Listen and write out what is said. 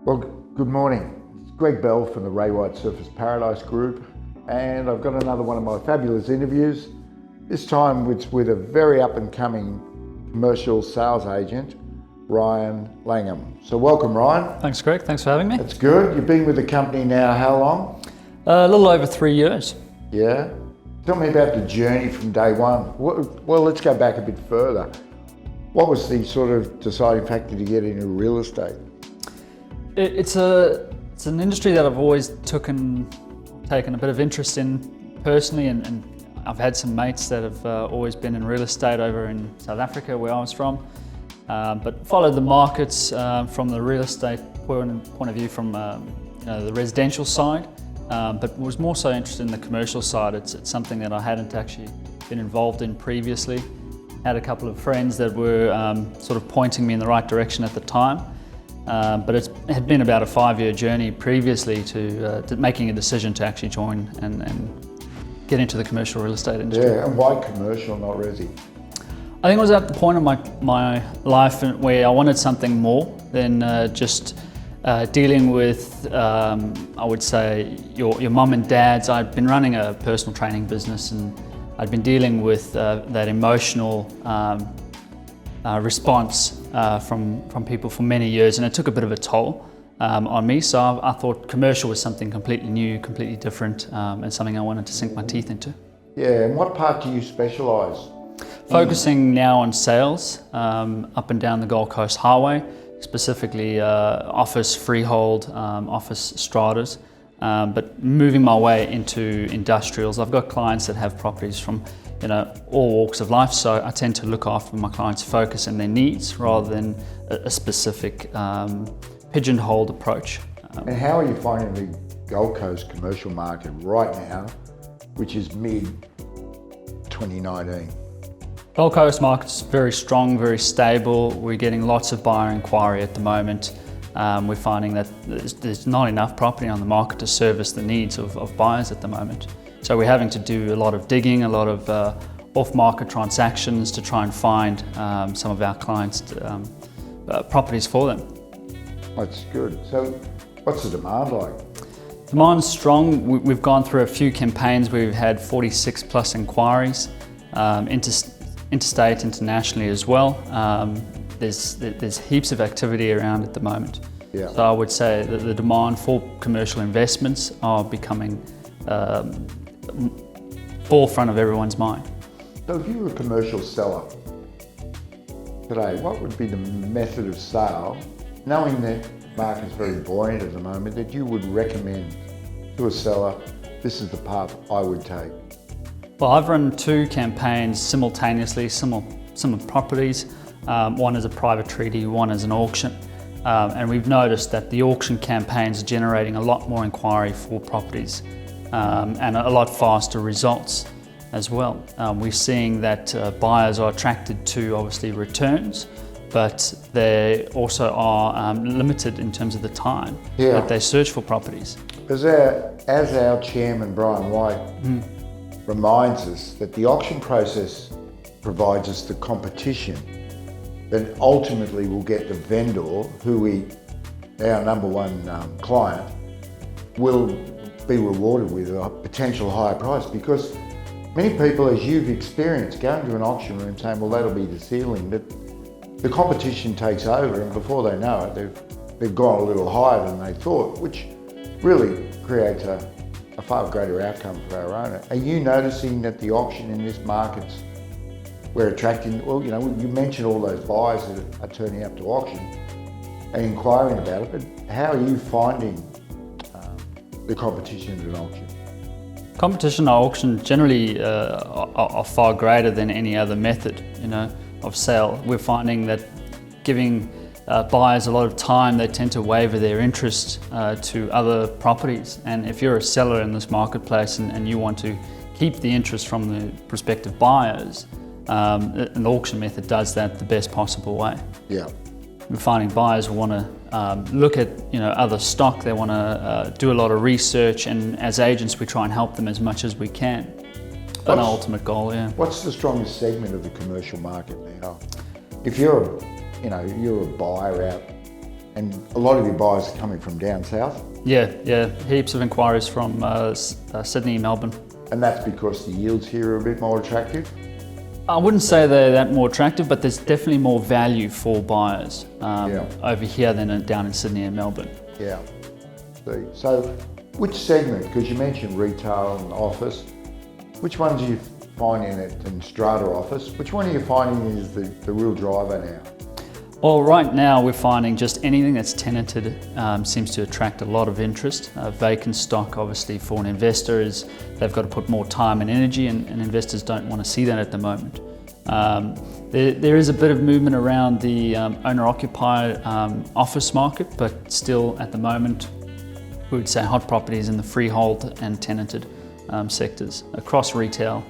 Well, good morning. It's Greg Bell from the Ray White Surfers Paradise Group, and I've got another one of my fabulous interviews. This time it's with a very up-and-coming commercial sales agent, Ryan Langham. So welcome, Ryan. Thanks, Greg. Thanks for having me. That's good. You've been with the company now how long? A little over 3 years. Yeah. Tell me about the journey from day one. Well, let's go back a bit further. What was the sort of deciding factor to get into real estate? It's an industry that I've always taken a bit of interest in personally, and I've had some mates that have always been in real estate over in South Africa, where I was from, but followed the markets from the real estate point of view, from the residential side, but was more so interested in the commercial side. It's something that I hadn't actually been involved in previously. Had a couple of friends that were sort of pointing me in the right direction at the time. But it had been about a 5-year journey previously to making a decision to actually join and get into the commercial real estate industry. Yeah, and why commercial, not resi? I think it was at the point of my life where I wanted something more than just dealing with, I would say, your mum and dad's. I'd been running a personal training business, and I'd been dealing with that emotional response from people for many years, and it took a bit of a toll on me. So I thought commercial was something completely new, completely different, and something I wanted to sink my teeth into. Yeah, and what part do you specialise? Focusing now on sales up and down the Gold Coast Highway, specifically office freehold, office stratas, but moving my way into industrials. I've got clients that have properties from all walks of life, so I tend to look after my clients' focus and their needs rather than a specific pigeonholed approach. And how are you finding the Gold Coast commercial market right now, which is mid-2019? Gold Coast market's very strong, very stable. We're getting lots of buyer inquiry at the moment. We're finding that there's not enough property on the market to service the needs of buyers at the moment. So we're having to do a lot of digging, a lot of off-market transactions to try and find some of our clients' properties for them. That's good. So what's the demand like? Demand's strong. We've gone through a few campaigns where we've had 46 plus inquiries, interstate, internationally as well. There's heaps of activity around at the moment. Yeah. So I would say that the demand for commercial investments are becoming forefront of everyone's mind. So if you were a commercial seller today, what would be the method of sale, knowing that the market's very buoyant at the moment, that you would recommend to a seller, this is the path I would take? Well, I've run 2 campaigns simultaneously, similar properties. One is a private treaty, one is an auction. And we've noticed that the auction campaigns are generating a lot more inquiry for properties and a lot faster results as well. We're seeing that buyers are attracted to, obviously, returns, but they also are limited in terms of the time that they search for properties. As our chairman, Brian White, reminds us that the auction process provides us the competition that ultimately will get the vendor, our number one client, will be rewarded with a potential higher price, because many people, as you've experienced, go into an auction room saying, well, that'll be the ceiling, but the competition takes over, and before they know it, they've gone a little higher than they thought, which really creates a far greater outcome for our owner. Are you noticing that the auction in this market's, we're attracting, well, you mentioned all those buyers that are turning up to auction and inquiring about it, but how are you finding the competition at an auction? Competition at auction generally are far greater than any other method, of sale. We're finding that giving buyers a lot of time, they tend to waver their interest to other properties. And if you're a seller in this marketplace and you want to keep the interest from the prospective buyers, an auction method does that the best possible way. Yeah. We're finding buyers want to look at other stock. They want to do a lot of research, and as agents, we try and help them as much as we can. An ultimate goal, yeah. What's the strongest segment of the commercial market now? If you're a buyer out And a lot of your buyers are coming from down south? Yeah, heaps of inquiries from Sydney and Melbourne. And that's because the yields here are a bit more attractive? I wouldn't say they're that more attractive, but there's definitely more value for buyers over here than down in Sydney and Melbourne. Yeah. So which segment, because you mentioned retail and office, which ones are you finding in strata office? Which one are you finding is the real driver now? Well, right now we're finding just anything that's tenanted seems to attract a lot of interest. Vacant stock, obviously, for an investor is they've got to put more time and energy, and investors don't want to see that at the moment. There is a bit of movement around the owner-occupied office market, but still at the moment we would say hot properties in the freehold and tenanted sectors across retail.